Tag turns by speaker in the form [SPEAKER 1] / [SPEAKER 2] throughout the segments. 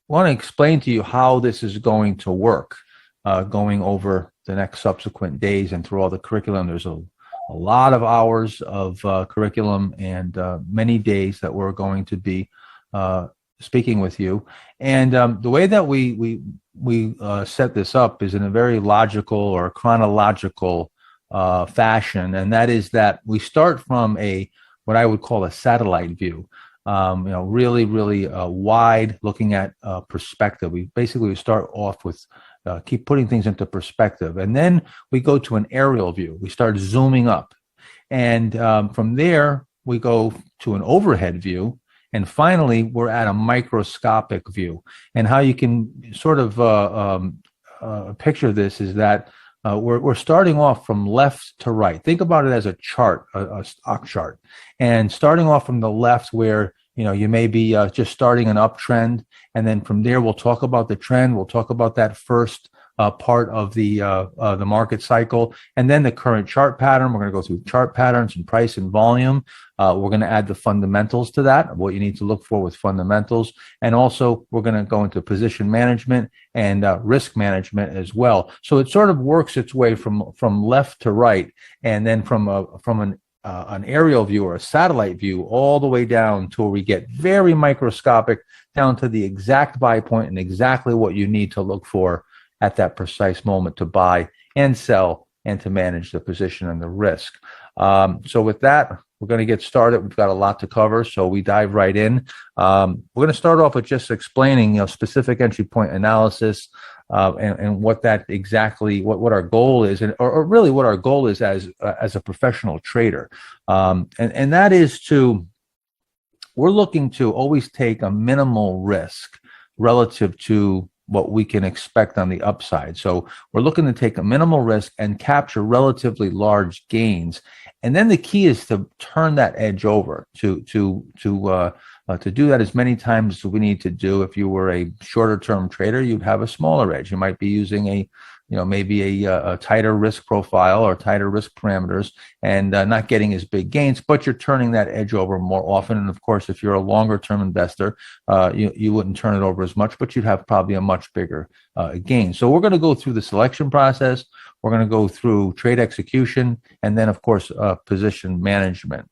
[SPEAKER 1] want to explain to you how this is going to work, going over the next subsequent days and through all the curriculum. There's a lot of hours of curriculum and many days that we're going to be speaking with you. And the way that we set this up is in a very logical or chronological fashion, and that is that we start from what I would call a satellite view. Really wide, looking at perspective. We start off with keep putting things into perspective, and then we go to an aerial view. We start zooming up, and from there we go to an overhead view, and finally we're at a microscopic view. And how you can sort of picture this is that we're starting off from left to right. Think about it as a chart, a stock chart, and starting off from the left where you may be just starting an uptrend, and then from there we'll talk about the trend. We'll talk about that first part of the market cycle, and then the current chart pattern. We're going to go through chart patterns and price and volume. We're going to add the fundamentals to that, what you need to look for with fundamentals, and also we're going to go into position management and risk management as well. So it sort of works its way from left to right, and then from an aerial view or a satellite view all the way down to where we get very microscopic, down to the exact buy point and exactly what you need to look for at that precise moment to buy and sell and to manage the position and the risk. So with that, we're going to get started. We've got a lot to cover, so we dive right in. We're going to start off with just explaining specific entry point analysis, and what that exactly, what our goal is, or really what our goal is as a professional trader. And that is we're looking to always take a minimal risk relative to what we can expect on the upside. So we're looking to take a minimal risk and capture relatively large gains. And then the key is to turn that edge over, to do that as many times as we need to do. If you were a shorter term trader, you'd have a smaller edge. You might be using maybe a tighter risk profile or tighter risk parameters and not getting as big gains, but you're turning that edge over more often. And of course, if you're a longer term investor, you wouldn't turn it over as much, but you'd have probably a much bigger gain. So we're going to go through the selection process. We're going to go through trade execution, and then of course, position management.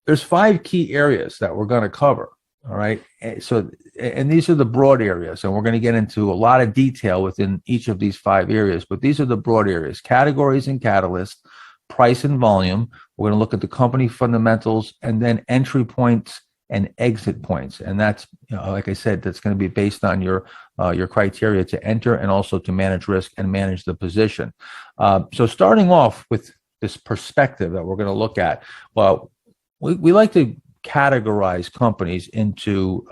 [SPEAKER 1] There's 5 key areas that we're going to cover. All right. So, and these are the broad areas, and we're going to get into a lot of detail within each of these 5 areas, but these are the broad areas: categories and catalysts, price and volume. We're going to look at the company fundamentals, and then entry points and exit points. And that's, like I said, that's going to be based on your criteria to enter and also to manage risk and manage the position. So starting off with this perspective that we're going to look at, well, we like to categorize companies into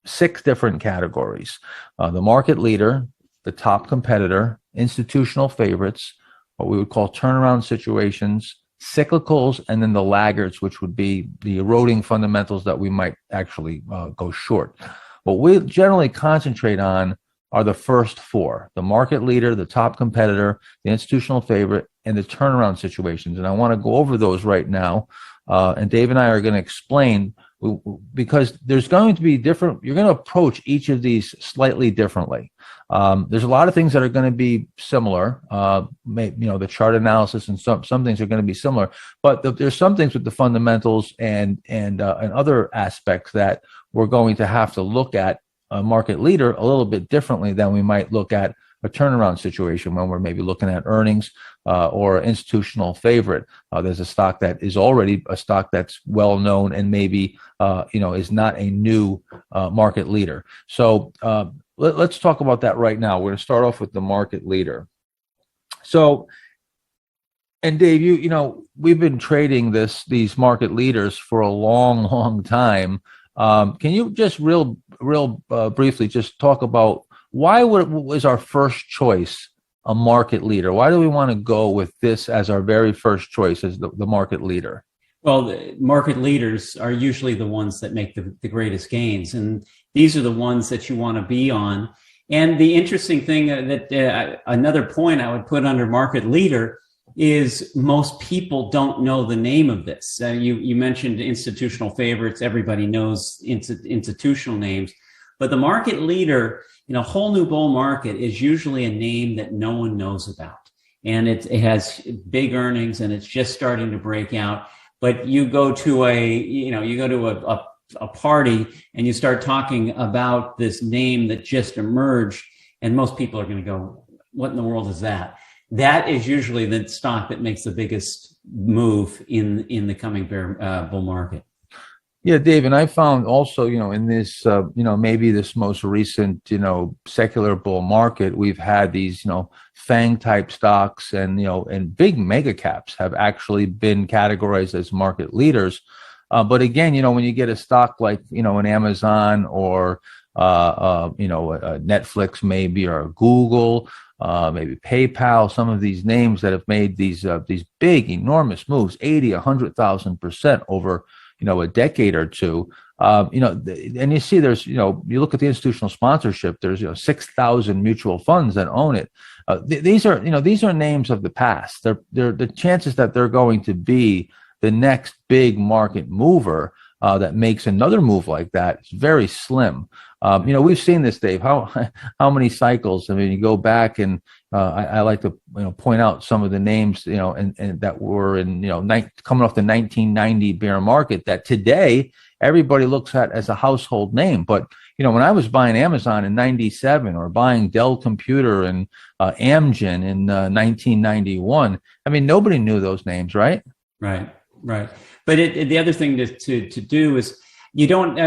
[SPEAKER 1] 6 different categories: the market leader, the top competitor, institutional favorites, what we would call turnaround situations, cyclicals, and then the laggards, which would be the eroding fundamentals that we might actually go short. What we generally concentrate on are the first 4: the market leader, the top competitor, the institutional favorite, and the turnaround situations. And I want to go over those right now. And Dave and I are going to explain, because there's going to be different, you're going to approach each of these slightly differently. There's a lot of things that are going to be similar, the chart analysis, and some things are going to be similar, but there's some things with the fundamentals and other aspects that we're going to have to look at a market leader a little bit differently than we might look at a turnaround situation when we're maybe looking at earnings or institutional favorite. There's a stock that is already a stock that's well known and maybe is not a new market leader. So let's talk about that right now. We're going to start off with the market leader. So, and Dave, we've been trading these market leaders for a long time. Can you just real briefly just talk about why was our first choice a market leader? Why do we want to go with this as our very first choice as the market leader?
[SPEAKER 2] Well, the market leaders are usually the ones that make the greatest gains, and these are the ones that you want to be on. And the interesting thing that another point I would put under market leader is most people don't know the name of this. You mentioned institutional favorites. Everybody knows institutional names, but the market leader in a whole new bull market is usually a name that no one knows about. And it has big earnings and it's just starting to break out. But you go to a party and you start talking about this name that just emerged, and most people are going to go, what in the world is that? That is usually the stock that makes the biggest move in the coming bull market.
[SPEAKER 1] Yeah, Dave, and I found also, in this, maybe this most recent, secular bull market, we've had these, FANG type stocks and big mega caps have actually been categorized as market leaders. But again, when you get a stock like, an Amazon or, a Netflix maybe, or a Google, maybe PayPal, some of these names that have made these big, enormous moves, 80, 100,000% over, a decade or two, and you see there's, you look at the institutional sponsorship, there's, 6,000 mutual funds that own it. These are names of the past. They're the chances that they're going to be the next big market mover that makes another move like that is very slim. We've seen this, Dave, how many cycles. I mean, you go back and I like to point out some of the names, and that were in, coming off the 1990 bear market that today everybody looks at as a household name. But, when I was buying Amazon in 97 or buying Dell Computer and Amgen in 1991, I mean, nobody knew those names, right?
[SPEAKER 2] Right. But the other thing to do is, you don't,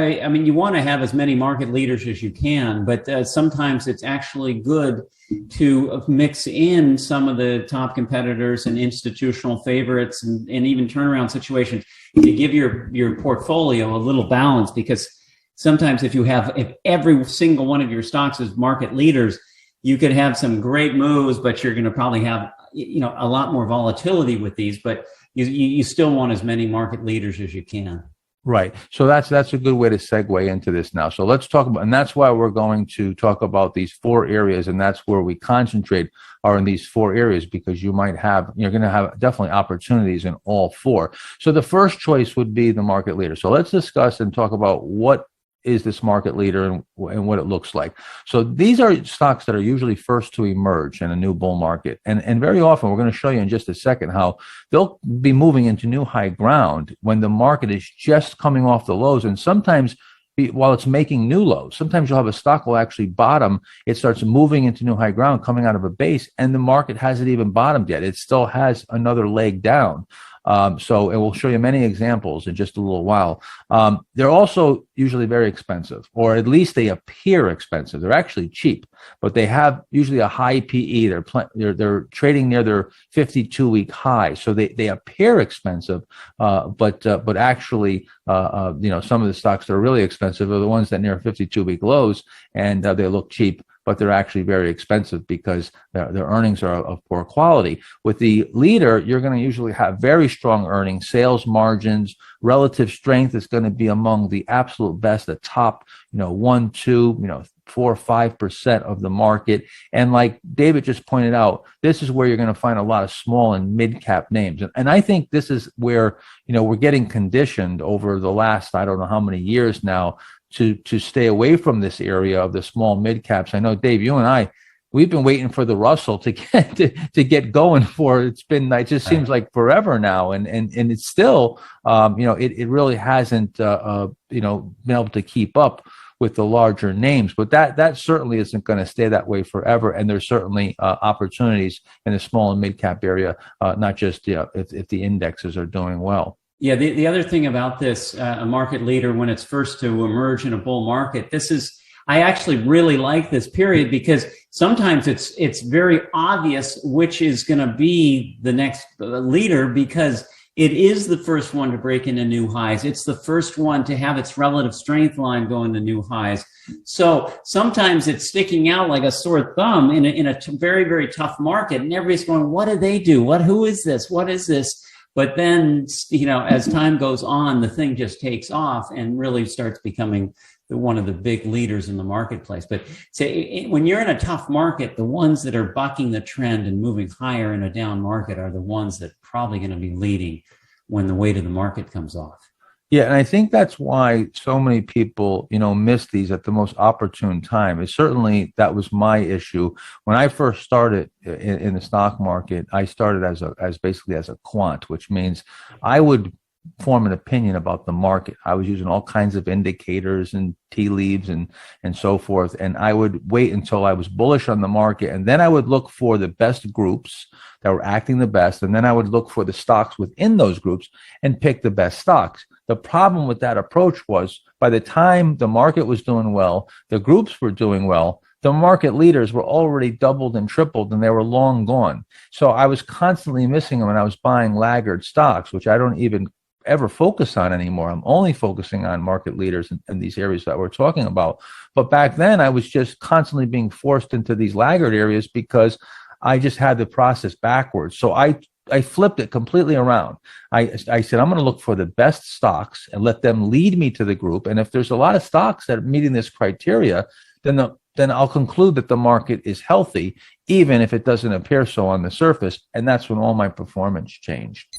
[SPEAKER 2] you want to have as many market leaders as you can, but sometimes it's actually good to mix in some of the top competitors and institutional favorites and even turnaround situations to give your portfolio a little balance, because sometimes if every single one of your stocks is market leaders, you could have some great moves, but you're going to probably have, a lot more volatility with these, but you still want as many market leaders as you can.
[SPEAKER 1] Right. So that's a good way to segue into this now. So let's talk about, and that's why we're going to talk about these 4 areas, and that's where we concentrate are in these 4 areas, because you're going to have definitely opportunities in all 4. So the first choice would be the market leader. So let's discuss and talk about what is this market leader and what it looks like. So these are stocks that are usually first to emerge in a new bull market. And very often, we're going to show you in just a second how they'll be moving into new high ground when the market is just coming off the lows. And sometimes while it's making new lows, sometimes you'll have a stock will actually bottom. It starts moving into new high ground, coming out of a base, and the market hasn't even bottomed yet. It still has another leg down. And we'll show you many examples in just a little while. They're also usually very expensive, or at least they appear expensive. They're actually cheap, but they have usually a high PE. They're trading near their 52-week high, so they appear expensive, but actually, some of the stocks that are really expensive are the ones that near 52-week lows, and they look cheap, but they're actually very expensive because their earnings are of poor quality. With the leader, you're going to usually have very strong earnings, sales margins, relative strength is going to be among the absolute best, the top, 1, 2, 4, 5% of the market. And like David just pointed out, this is where you're going to find a lot of small and mid-cap names. And I think this is where, we're getting conditioned over the last, I don't know how many years now, to stay away from this area of the small mid caps. I know, Dave, you and I, we've been waiting for the Russell to get going for, it just seems like forever now. And it's still, it really hasn't, been able to keep up with the larger names, but that certainly isn't going to stay that way forever. And there's certainly opportunities in the small and mid cap area, not just, if the indexes are doing well.
[SPEAKER 2] Yeah, the other thing about this, a market leader, when it's first to emerge in a bull market, I actually really like this period, because sometimes it's very obvious which is going to be the next leader, because it is the first one to break into new highs. It's the first one to have its relative strength line go into new highs. So sometimes it's sticking out like a sore thumb in a very, very tough market, and everybody's going, what do they do? Who is this? What is this? But then, as time goes on, the thing just takes off and really starts becoming one of the big leaders in the marketplace. But when you're in a tough market, the ones that are bucking the trend and moving higher in a down market are the ones that probably going to be leading when the weight of the market comes off.
[SPEAKER 1] Yeah, and I think that's why so many people, miss these at the most opportune time. And certainly that was my issue when I first started in the stock market. I started as basically as a quant, which means I would form an opinion about the market. I was using all kinds of indicators and tea leaves and so forth. And I would wait until I was bullish on the market. And then I would look for the best groups that were acting the best. And then I would look for the stocks within those groups and pick the best stocks. The problem with that approach was by the time the market was doing well, the groups were doing well, the market leaders were already doubled and tripled and they were long gone. So I was constantly missing them and I was buying laggard stocks, which I don't even ever focus on anymore. I'm only focusing on market leaders in these areas that we're talking about. But back then I was just constantly being forced into these laggard areas because I just had the process backwards. So I flipped it completely around. I said, I'm going to look for the best stocks and let them lead me to the group. And if there's a lot of stocks that are meeting this criteria, then I'll conclude that the market is healthy, even if it doesn't appear so on the surface. And that's when all my performance changed.